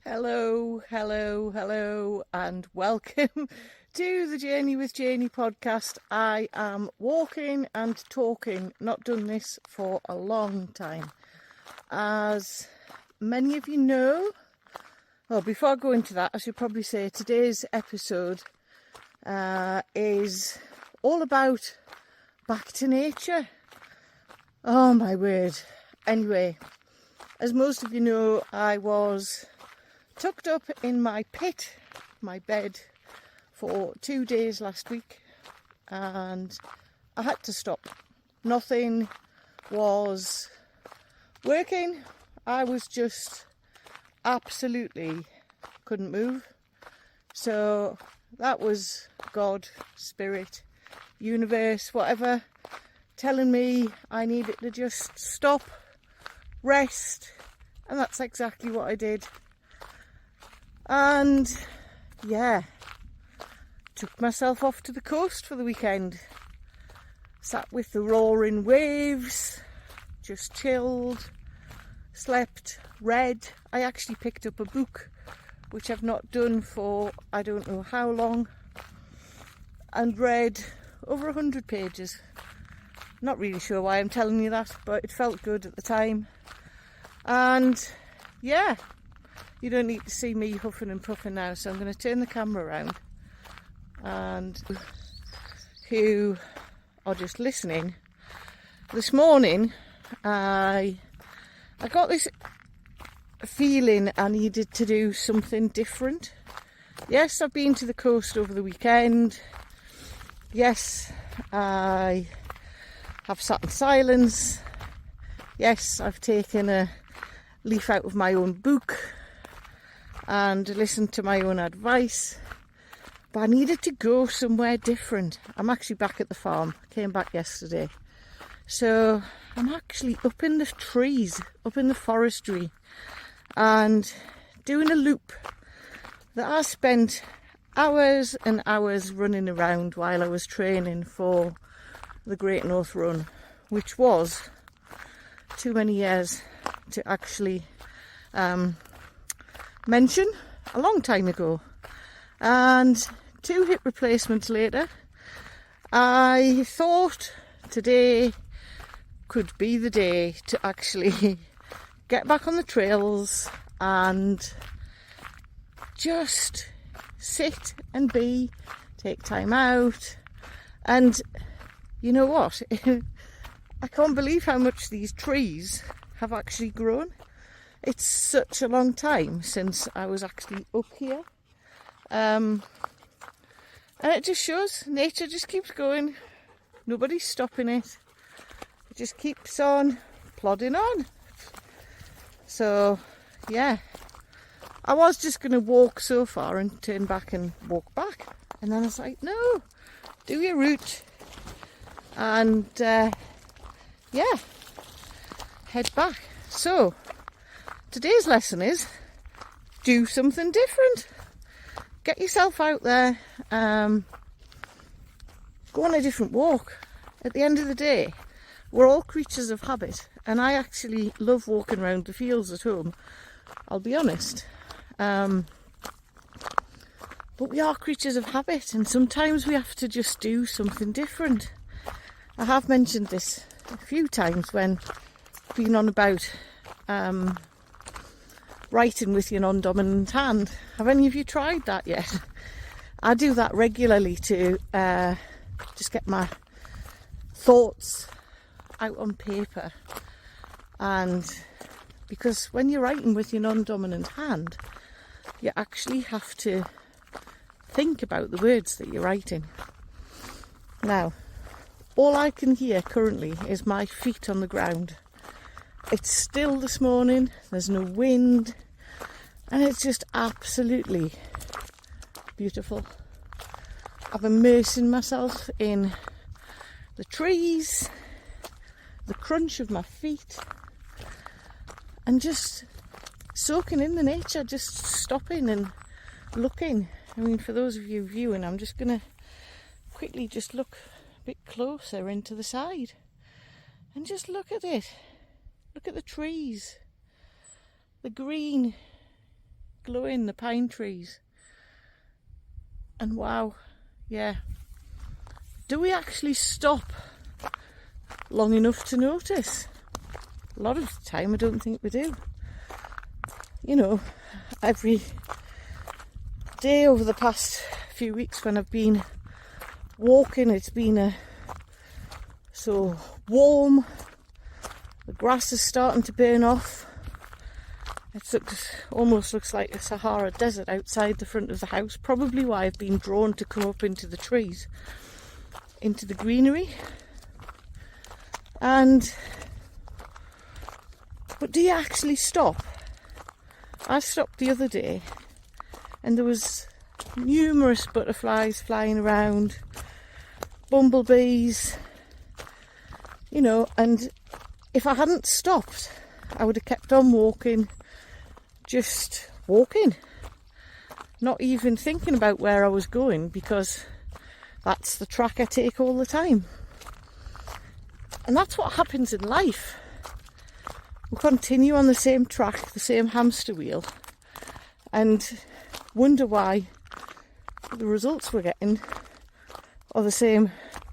Hello, hello, hello, and welcome to the Janey with Janey podcast. I am walking and talking, not done this for a long time. As many of you know, well, before I go into that, I should probably say today's episode is all about back to nature. Oh my word. Anyway, as most of you know, I was tucked up in my pit, my bed, for 2 days last week, and I had to stop. Nothing was working. I was just absolutely couldn't move. So that was God, Spirit, Universe, whatever, telling me I needed to just stop, rest, and that's exactly what I did. And yeah, took myself off to the coast for the weekend. Sat with the roaring waves, just chilled, slept, read. I actually picked up a book, which I've not done for I don't know how long, and read over 100 pages. Not really sure why I'm telling you that, but it felt good at the time. And yeah, you don't need to see me huffing and puffing now, so I'm going to turn the camera around. And who are just listening, this morning I got this feeling I needed to do something different. Yes, I've been to the coast over the weekend. Yes, I have sat in silence. Yes, I've taken a leaf out of my own book and listened to my own advice, but I needed to go somewhere different. I'm actually back at the farm. I came back yesterday, so I'm actually up in the trees, up in the forestry, and doing a loop that I spent hours and hours running around while I was training for the Great North Run, which was too many years to actually mention, a long time ago. And 2 hip replacements later, I thought today could be the day to actually get back on the trails and just sit and be, take time out. And you know what? I can't believe how much these trees have actually grown. It's such a long time since I was actually up here. And it just shows nature just keeps going. Nobody's stopping it. It just keeps on plodding on. So, yeah. I was just going to walk so far and turn back and walk back. And then I was like, no, do your route. And, yeah, head back. So, today's lesson is do something different. Get yourself out there, go on a different walk. At the end of the day, we're all creatures of habit, and I actually love walking around the fields at home, I'll be honest. But we are creatures of habit, and sometimes we have to just do something different. I have mentioned this a few times when I've been on about writing with your non-dominant hand. Have any of you tried that yet? I do that regularly to just get my thoughts out on paper. And because when you're writing with your non-dominant hand, you actually have to think about the words that you're writing. Now, all I can hear currently is my feet on the ground. It's still this morning, there's no wind, and it's just absolutely beautiful. I'm immersing myself in the trees, the crunch of my feet, and just soaking in the nature, just stopping and looking. I mean, for those of you viewing, I'm just going to quickly just look a bit closer into the side and just look at it. Look at the trees, the green glowing, the pine trees. And wow, yeah. Do we actually stop long enough to notice? A lot of the time I don't think we do. You know, every day over the past few weeks when I've been walking, it's been so warm. The grass is starting to burn off. Almost looks like a Sahara desert outside the front of the house. Probably why I've been drawn to come up into the trees, into the greenery. But do you actually stop? I stopped the other day and there was numerous butterflies flying around, bumblebees, you know, and if I hadn't stopped, I would have kept on walking, just walking, not even thinking about where I was going, because that's the track I take all the time. And that's what happens in life. We continue on the same track, the same hamster wheel, and wonder why the results we're getting are the same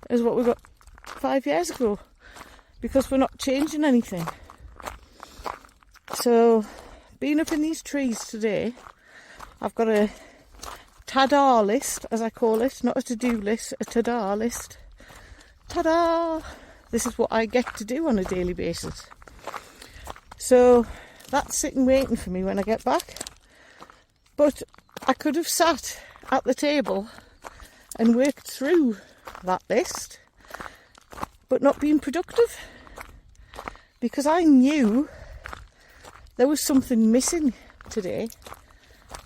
as what we got 5 years ago, because we're not changing anything. So, being up in these trees today, I've got a ta-da list, as I call it, not a to-do list, a ta-da list. Ta-da! This is what I get to do on a daily basis. So, that's sitting waiting for me when I get back. But I could have sat at the table and worked through that list, but not been productive, because I knew there was something missing today.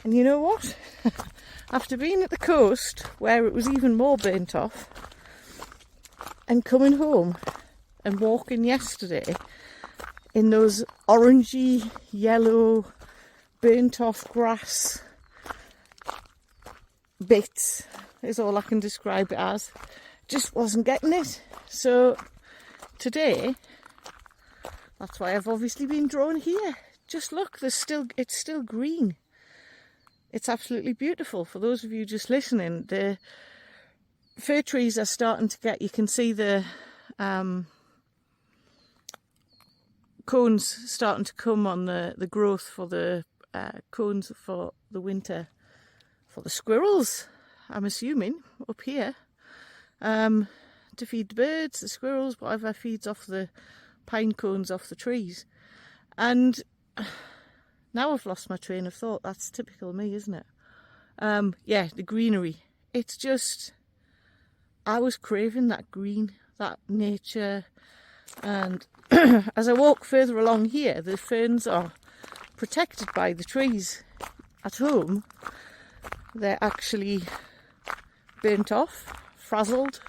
And you know what? After being at the coast, where it was even more burnt off, and coming home and walking yesterday in those orangey, yellow, burnt off grass bits, is all I can describe it as, just wasn't getting it. So today, that's why I've obviously been drawn here. Just look, it's still green. It's absolutely beautiful. For those of you just listening, the fir trees are starting to get, you can see the cones starting to come on the growth for the cones for the winter, for the squirrels, I'm assuming, up here, to feed the birds, the squirrels, whatever feeds off the pine cones off the trees. And now I've lost my train of thought. That's typical me, isn't it? Yeah, the greenery. It's just, I was craving that green, that nature. And as I walk further along here, the ferns are protected by the trees. At home, they're actually burnt off, frazzled,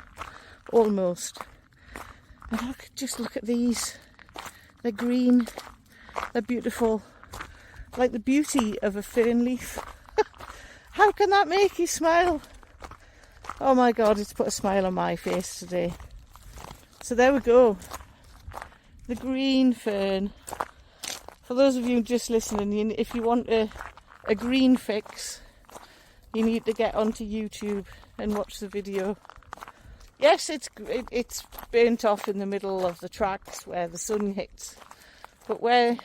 almost. And just look at these. They're green. They're beautiful, like the beauty of a fern leaf. How can that make you smile? Oh my God, it's put a smile on my face today. So there we go, the green fern. For those of you just listening, if you want a green fix, you need to get onto YouTube and watch the video. Yes, it's burnt off in the middle of the tracks where the sun hits. But where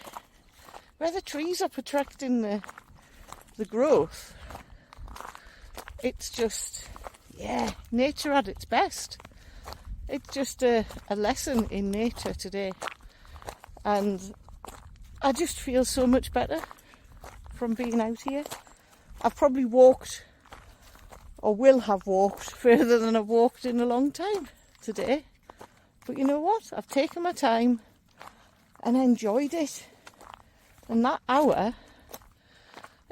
the trees are protecting the growth, it's just, yeah, nature at its best. It's just a lesson in nature today. And I just feel so much better from being out here. I've probably walked, or will have walked, further than I've walked in a long time today. But you know what? I've taken my time and enjoyed it. And that hour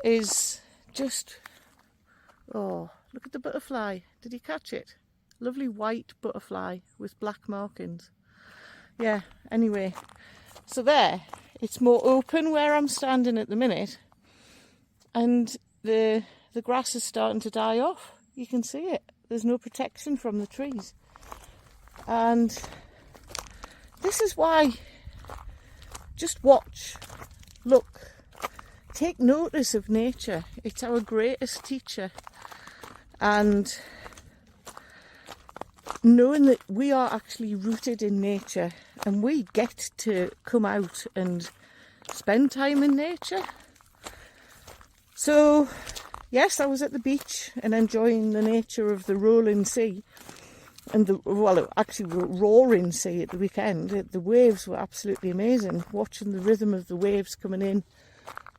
is just, oh, look at the butterfly. Did you catch it? Lovely white butterfly with black markings. Yeah, anyway. So there, it's more open where I'm standing at the minute. And the grass is starting to die off. You can see it. There's no protection from the trees. And this is why, just watch, look. take notice of nature. It's our greatest teacher. And knowing that we are actually rooted in nature and we get to come out and spend time in nature. So yes, I was at the beach and enjoying the nature of the rolling sea and actually roaring sea at the weekend. The waves were absolutely amazing, watching the rhythm of the waves coming in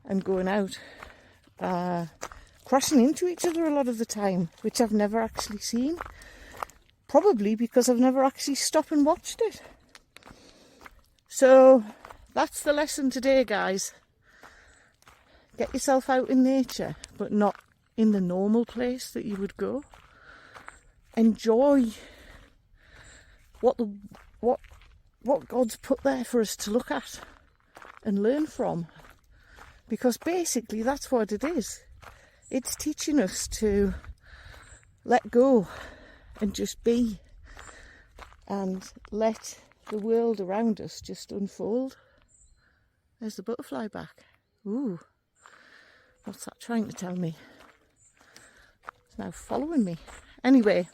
and going out, crashing into each other a lot of the time, which I've never actually seen. Probably because I've never actually stopped and watched it. So that's the lesson today, guys. Get yourself out in nature, but not in the normal place that you would go. Enjoy what God's put there for us to look at and learn from. Because basically that's what it is. It's teaching us to let go and just be, and let the world around us just unfold. There's the butterfly back. Ooh, what's that trying to tell me? It's now following me. Anyway,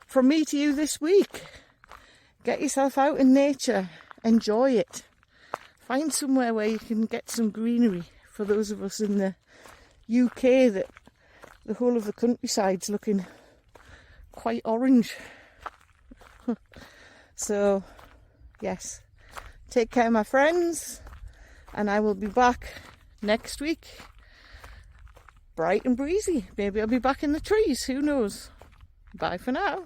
from me to you this week, get yourself out in nature, enjoy it. Find somewhere where you can get some greenery. For those of us in the UK, that the whole of the countryside's looking quite orange. So yes, take care, my friends, and I will be back next week, bright and breezy. Maybe I'll be back in the trees, who knows. Bye for now.